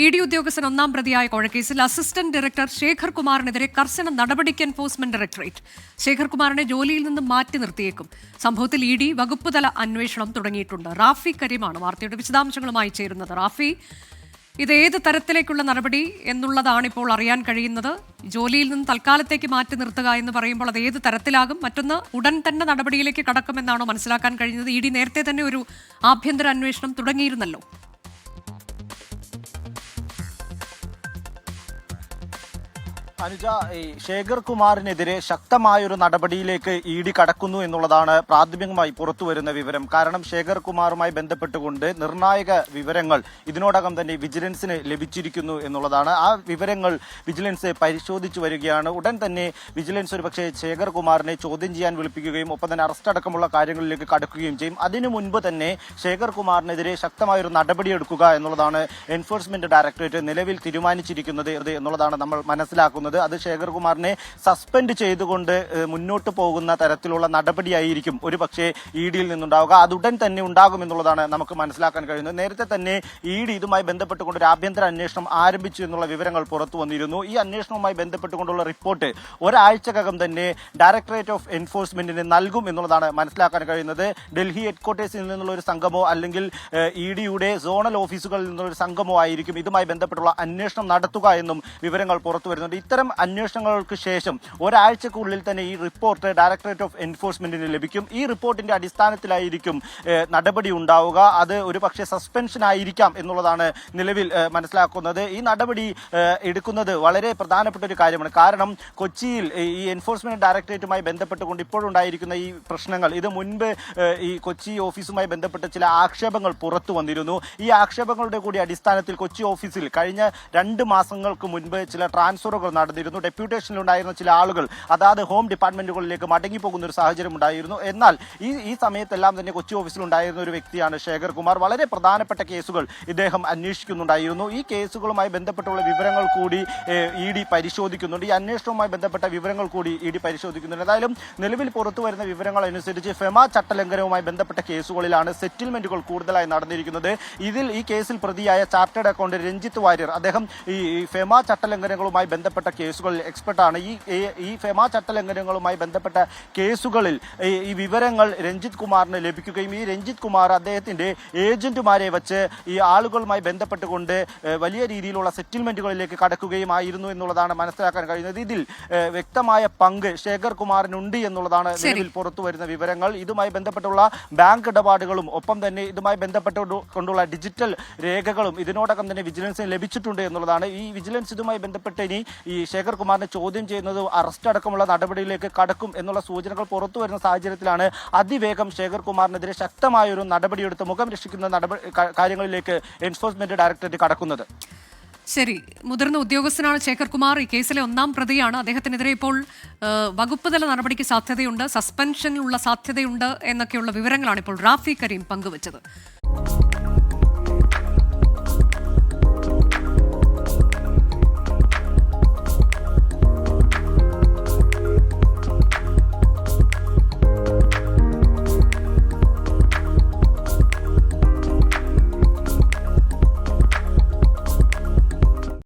ED. ഉദ്യോഗസ്ഥൻ ഒന്നാം പ്രതിയായ കൊഴക്കേസിൽ അസിസ്റ്റന്റ് ഡയറക്ടർ ശേഖർ കുമാറിനെതിരെ കർശന നടപടിക്ക് എൻഫോഴ്സ്മെന്റ് ഡയറക്ടറേറ്റ്. ശേഖർ കുമാറിനെ ജോലിയിൽ നിന്ന് മാറ്റി നിർത്തിയേക്കും. സംഭവത്തിൽ ഇ.ഡി. വകുപ്പ് തല അന്വേഷണം തുടങ്ങിയിട്ടുണ്ട്. റാഫി കരീമാണ് വാർത്തയുടെ വിശദാംശങ്ങളുമായി ചേരുന്നത്. റാഫി, ഇത് ഏത് തരത്തിലേക്കുള്ള നടപടി എന്നുള്ളതാണ് ഇപ്പോൾ അറിയാൻ കഴിയുന്നത്. ജോലിയിൽ നിന്ന് തൽക്കാലത്തേക്ക് മാറ്റി നിർത്തുക എന്ന് പറയുമ്പോൾ അത് ഏത് തരത്തിലാകും? മറ്റൊന്ന്, ഉടൻ തന്നെ നടപടിയിലേക്ക് കടക്കുമെന്നാണോ മനസ്സിലാക്കാൻ കഴിയുന്നത്? ഇ.ഡി. നേരത്തെ തന്നെ ഒരു ആഭ്യന്തര അന്വേഷണം തുടങ്ങിയിരുന്നല്ലോ. അനുജ, ശേഖർ കുമാറിനെതിരെ ശക്തമായൊരു നടപടിയിലേക്ക് ഇ.ഡി. കടക്കുന്നു എന്നുള്ളതാണ് പ്രാഥമികമായി പുറത്തുവരുന്ന വിവരം. കാരണം ശേഖർ കുമാറുമായി ബന്ധപ്പെട്ടുകൊണ്ട് നിർണായക വിവരങ്ങൾ ഇതിനോടകം തന്നെ വിജിലൻസിന് ലഭിച്ചിരിക്കുന്നു എന്നുള്ളതാണ്. ആ വിവരങ്ങൾ വിജിലൻസ് പരിശോധിച്ചു വരികയാണ്. ഉടൻ തന്നെ വിജിലൻസ് ഒരുപക്ഷെ ശേഖർ കുമാറിനെ ചോദ്യം ചെയ്യാൻ വിളിപ്പിക്കുകയും ഒപ്പം തന്നെ അറസ്റ്റ് അടക്കമുള്ള കാര്യങ്ങളിലേക്ക് കടക്കുകയും ചെയ്യും. അതിനു മുൻപ് തന്നെ ശേഖർ കുമാറിനെതിരെ ശക്തമായൊരു നടപടിയെടുക്കുക എന്നുള്ളതാണ് എൻഫോഴ്സ്മെന്റ് ഡയറക്ടറേറ്റ് നിലവിൽ തീരുമാനിച്ചിരിക്കുന്നത് എന്നുള്ളതാണ് നമ്മൾ മനസ്സിലാക്കുന്നത്. അത് ശേഖർ കുമാറിനെ സസ്പെൻഡ് ചെയ്തുകൊണ്ട് മുന്നോട്ട് പോകുന്ന തരത്തിലുള്ള നടപടിയായിരിക്കും ഒരു പക്ഷേ ഇ.ഡിയിൽ നിന്നുണ്ടാവുക. അതുടൻ തന്നെ ഉണ്ടാകുമെന്നുള്ളതാണ് നമുക്ക് മനസ്സിലാക്കാൻ കഴിയുന്നത്. നേരത്തെ തന്നെ ഇ.ഡി. ഇതുമായി ബന്ധപ്പെട്ടുകൊണ്ട് ഒരു ആഭ്യന്തര അന്വേഷണം ആരംഭിച്ചു എന്നുള്ള വിവരങ്ങൾ പുറത്തു വന്നിരുന്നു. ഈ അന്വേഷണവുമായി ബന്ധപ്പെട്ടുകൊണ്ടുള്ള റിപ്പോർട്ട് ഒരാഴ്ചക്കകം തന്നെ ഡയറക്ടറേറ്റ് ഓഫ് എൻഫോഴ്സ്മെന്റിന് നൽകും എന്നുള്ളതാണ് മനസ്സിലാക്കാൻ കഴിയുന്നത്. ഡൽഹി ഹെഡ്ക്വാർട്ടേഴ്സിൽ നിന്നുള്ള ഒരു സംഘമോ അല്ലെങ്കിൽ ഇ.ഡിയുടെ സോണൽ ഓഫീസുകളിൽ നിന്നുള്ള ഒരു സംഘമോ ആയിരിക്കും ഇതുമായി ബന്ധപ്പെട്ടുള്ള അന്വേഷണം നടത്തുക എന്നും വിവരങ്ങൾ പുറത്തു വരുന്നുണ്ട്. ഇത്തരം അന്വേഷണങ്ങൾക്ക് ശേഷം ഒരാഴ്ചക്കുള്ളിൽ തന്നെ ഈ റിപ്പോർട്ട് ഡയറക്ടറേറ്റ് ഓഫ് എൻഫോഴ്സ്മെന്റിന് ലഭിക്കും. ഈ റിപ്പോർട്ടിന്റെ അടിസ്ഥാനത്തിലായിരിക്കും നടപടി ഉണ്ടാവുക. അത് ഒരു പക്ഷേ സസ്പെൻഷൻ ആയിരിക്കാം എന്നുള്ളതാണ് നിലവിൽ മനസ്സിലാക്കുന്നത്. ഈ നടപടി എടുക്കുന്നത് വളരെ പ്രധാനപ്പെട്ട ഒരു കാര്യമാണ്. കാരണം കൊച്ചിയിൽ ഈ എൻഫോഴ്സ്മെന്റ് ഡയറക്ടറേറ്റുമായി ബന്ധപ്പെട്ടുകൊണ്ട് ഇപ്പോഴുണ്ടായിരിക്കുന്ന ഈ പ്രശ്നങ്ങൾ, ഇത് മുൻപ് ഈ കൊച്ചി ഓഫീസുമായി ബന്ധപ്പെട്ട് ചില ആക്ഷേപങ്ങൾ പുറത്തു വന്നിരുന്നു. ഈ ആക്ഷേപങ്ങളുടെ കൂടി അടിസ്ഥാനത്തിൽ കൊച്ചി ഓഫീസിൽ കഴിഞ്ഞ 2 മാസങ്ങൾക്ക് മുൻപ് ചില ട്രാൻസ്ഫറുകൾ നടന്നിരുന്നു. ഡെപ്യൂട്ടേഷനിലുണ്ടായിരുന്ന ചില ആളുകൾ അതാത് ഹോം ഡിപ്പാർട്ട്മെന്റുകളിലേക്ക് മടങ്ങിപ്പോകുന്ന ഒരു സാഹചര്യം ഉണ്ടായിരുന്നു. എന്നാൽ ഈ സമയത്തെല്ലാം തന്നെ കൊച്ചി ഓഫീസിലുണ്ടായിരുന്ന ഒരു വ്യക്തിയാണ് ശേഖർ കുമാർ. വളരെ പ്രധാനപ്പെട്ട കേസുകൾ ഇദ്ദേഹം അന്വേഷിക്കുന്നുണ്ടായിരുന്നു. ഈ കേസുകളുമായി ബന്ധപ്പെട്ടുള്ള വിവരങ്ങൾ കൂടി ഇ.ഡി. പരിശോധിക്കുന്നുണ്ട്. ഈ അന്വേഷണവുമായി ബന്ധപ്പെട്ട വിവരങ്ങൾ കൂടി ഇ.ഡി. പരിശോധിക്കുന്നുണ്ട്. ഏതായാലും നിലവിൽ പുറത്തു വരുന്ന വിവരങ്ങൾ അനുസരിച്ച് ഫെമ ചട്ടലംഘനവുമായി ബന്ധപ്പെട്ട കേസുകളിലാണ് സെറ്റിൽമെന്റുകൾ കൂടുതലായി നടന്നിരിക്കുന്നത്. ഈ കേസിൽ പ്രതിയായ ചാർട്ടേഡ് അക്കൗണ്ട് രഞ്ജിത്ത് വാര്യർ, അദ്ദേഹം ഈ ഫെമ ചട്ടലംഘനങ്ങളുമായി ബന്ധപ്പെട്ട കേസുകളിൽ എക്സ്പെർട്ടാണ്. ഈ ഫെമ ചട്ടലംഘനങ്ങളുമായി ബന്ധപ്പെട്ട കേസുകളിൽ ഈ വിവരങ്ങൾ രഞ്ജിത്ത് കുമാറിന് ലഭിക്കുകയും ഈ രഞ്ജിത്ത് കുമാർ അദ്ദേഹത്തിന്റെ ഏജന്റുമാരെ വെച്ച് ഈ ആളുകളുമായി ബന്ധപ്പെട്ടുകൊണ്ട് വലിയ രീതിയിലുള്ള സെറ്റിൽമെന്റുകളിലേക്ക് കടക്കുകയുമായിരുന്നു എന്നുള്ളതാണ് മനസ്സിലാക്കാൻ കഴിയുന്നത്. ഇതിൽ വ്യക്തമായ പങ്ക് ശേഖർ കുമാറിനുണ്ട് എന്നുള്ളതാണ് നിലവിൽ പുറത്തു വരുന്ന വിവരങ്ങൾ. ഇതുമായി ബന്ധപ്പെട്ടുള്ള ബാങ്ക് ഇടപാടുകളും ഒപ്പം തന്നെ ഇതുമായി ബന്ധപ്പെട്ടുകൊണ്ടുള്ള ഡിജിറ്റൽ രേഖകളും ഇതിനോടകം തന്നെ വിജിലൻസിന് ലഭിച്ചിട്ടുണ്ട് എന്നുള്ളതാണ്. ഈ വിജിലൻസ് ഇതുമായി ബന്ധപ്പെട്ട് ഇനി ഈ ശേഖർ കുമാറിനെ ചോദ്യം ചെയ്യുന്നത് അറസ്റ്റ് അടക്കമുള്ള നടപടിയിലേക്ക് കടക്കും എന്നുള്ള സൂചനകൾ പുറത്തു വരുന്ന സാഹചര്യത്തിലാണ് അതിവേഗം ശേഖർ കുമാറിനെതിരെ ശക്തമായൊരു നടപടിയെടുത്ത് മുഖം രക്ഷിക്കുന്ന കാര്യങ്ങളിലേക്ക് എൻഫോഴ്സ്മെന്റ് ഡയറക്ടറേറ്റ് കടക്കുന്നത്. ശരി, മുതിർന്ന ഉദ്യോഗസ്ഥനാണ് ശേഖർ കുമാർ. ഈ കേസിലെ ഒന്നാം പ്രതിയാണ്. അദ്ദേഹത്തിനെതിരെ ഇപ്പോൾ വകുപ്പ് തല നടപടിക്ക് സാധ്യതയുണ്ട്, സസ്പെൻഷനിലുള്ള സാധ്യതയുണ്ട് എന്നൊക്കെയുള്ള വിവരങ്ങളാണ് ഇപ്പോൾ റാഫി കരീം പങ്കുവച്ചത്.